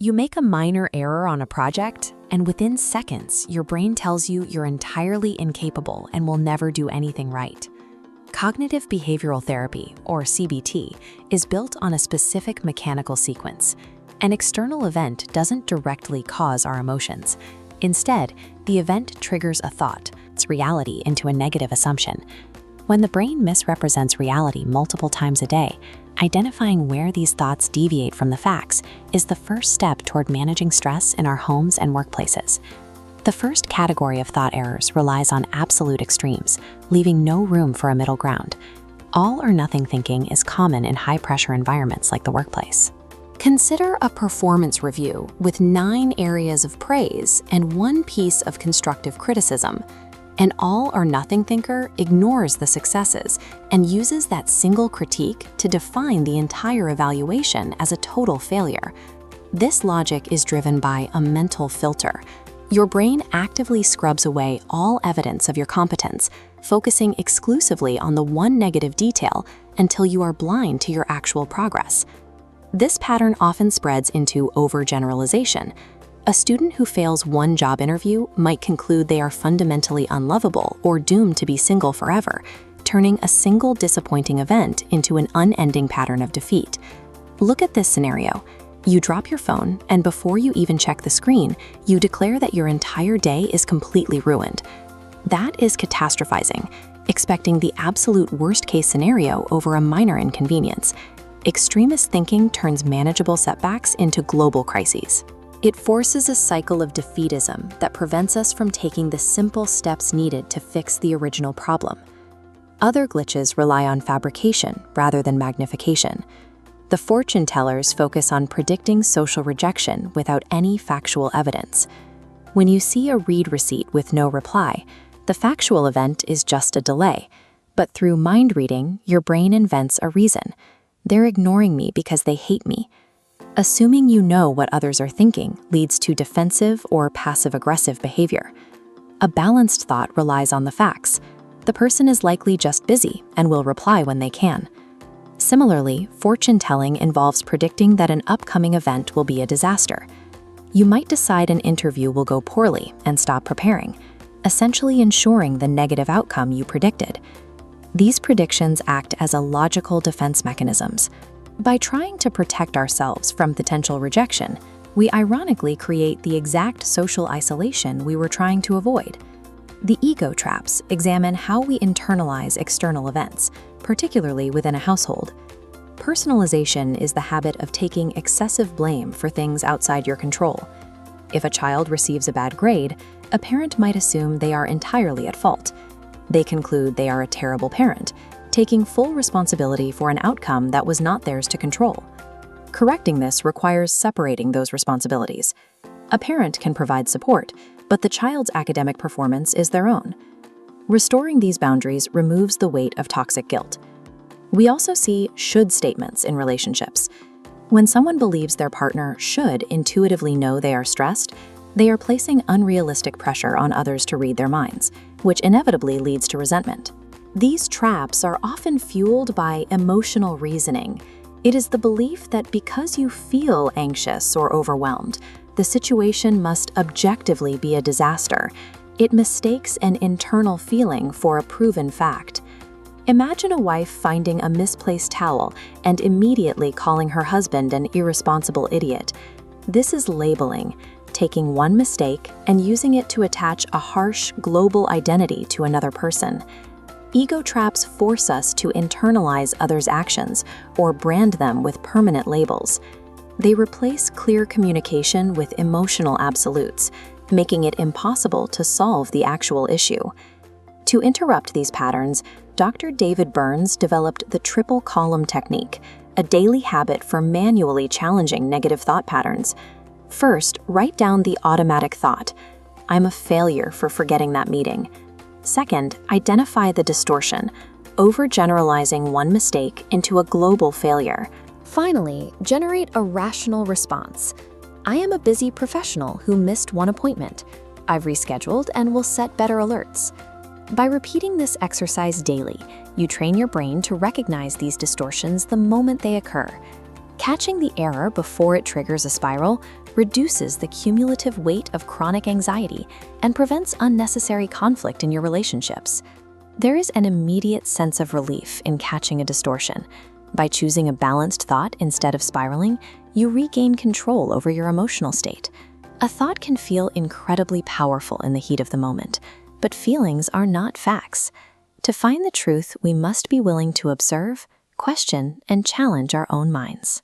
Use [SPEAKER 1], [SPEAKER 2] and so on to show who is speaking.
[SPEAKER 1] You make a minor error on a project, and within seconds, your brain tells you you're entirely incapable and will never do anything right. Cognitive behavioral therapy, or CBT, is built on a specific mechanical sequence. An external event doesn't directly cause our emotions. Instead, the event triggers a thought, its reality into a negative assumption. When the brain misrepresents reality multiple times a day, identifying where these thoughts deviate from the facts is the first step toward managing stress in our homes and workplaces. The first category of thought errors relies on absolute extremes, leaving no room for a middle ground. All or nothing thinking is common in high-pressure environments like the workplace. Consider a performance review with 9 areas of praise and 1 piece of constructive criticism. An all-or-nothing thinker ignores the successes and uses that single critique to define the entire evaluation as a total failure. This logic is driven by a mental filter. Your brain actively scrubs away all evidence of your competence, focusing exclusively on the one negative detail until you are blind to your actual progress. This pattern often spreads into overgeneralization. A student who fails one job interview might conclude they are fundamentally unlovable or doomed to be single forever, turning a single disappointing event into an unending pattern of defeat. Look at this scenario. You drop your phone, and before you even check the screen, you declare that your entire day is completely ruined. That is catastrophizing, expecting the absolute worst-case scenario over a minor inconvenience. Extremist thinking turns manageable setbacks into global crises. It forces a cycle of defeatism that prevents us from taking the simple steps needed to fix the original problem. Other glitches rely on fabrication rather than magnification. The fortune tellers focus on predicting social rejection without any factual evidence. When you see a read receipt with no reply, the factual event is just a delay. But through mind reading, your brain invents a reason. They're ignoring me because they hate me. Assuming you know what others are thinking leads to defensive or passive-aggressive behavior. A balanced thought relies on the facts. The person is likely just busy and will reply when they can. Similarly, fortune-telling involves predicting that an upcoming event will be a disaster. You might decide an interview will go poorly and stop preparing, essentially ensuring the negative outcome you predicted. These predictions act as a logical defense mechanisms. By trying to protect ourselves from potential rejection, we ironically create the exact social isolation we were trying to avoid. The ego traps examine how we internalize external events, particularly within a household. Personalization is the habit of taking excessive blame for things outside your control. If a child receives a bad grade, a parent might assume they are entirely at fault. They conclude they are a terrible parent, taking full responsibility for an outcome that was not theirs to control. Correcting this requires separating those responsibilities. A parent can provide support, but the child's academic performance is their own. Restoring these boundaries removes the weight of toxic guilt. We also see should statements in relationships. When someone believes their partner should intuitively know they are stressed, they are placing unrealistic pressure on others to read their minds, which inevitably leads to resentment. These traps are often fueled by emotional reasoning. It is the belief that because you feel anxious or overwhelmed, the situation must objectively be a disaster. It mistakes an internal feeling for a proven fact. Imagine a wife finding a misplaced towel and immediately calling her husband an irresponsible idiot. This is labeling, taking one mistake and using it to attach a harsh global identity to another person. Ego traps force us to internalize others' actions or brand them with permanent labels. They replace clear communication with emotional absolutes, making it impossible to solve the actual issue. To interrupt these patterns, Dr. David Burns developed the triple column technique, a daily habit for manually challenging negative thought patterns. First, write down the automatic thought, "I'm a failure for forgetting that meeting." Second, identify the distortion, overgeneralizing one mistake into a global failure.
[SPEAKER 2] Finally, generate a rational response. I am a busy professional who missed one appointment. I've rescheduled and will set better alerts. By repeating this exercise daily, you train your brain to recognize these distortions the moment they occur. Catching the error before it triggers a spiral reduces the cumulative weight of chronic anxiety and prevents unnecessary conflict in your relationships. There is an immediate sense of relief in catching a distortion. By choosing a balanced thought instead of spiraling, you regain control over your emotional state. A thought can feel incredibly powerful in the heat of the moment, but feelings are not facts. To find the truth, we must be willing to observe, question, and challenge our own minds.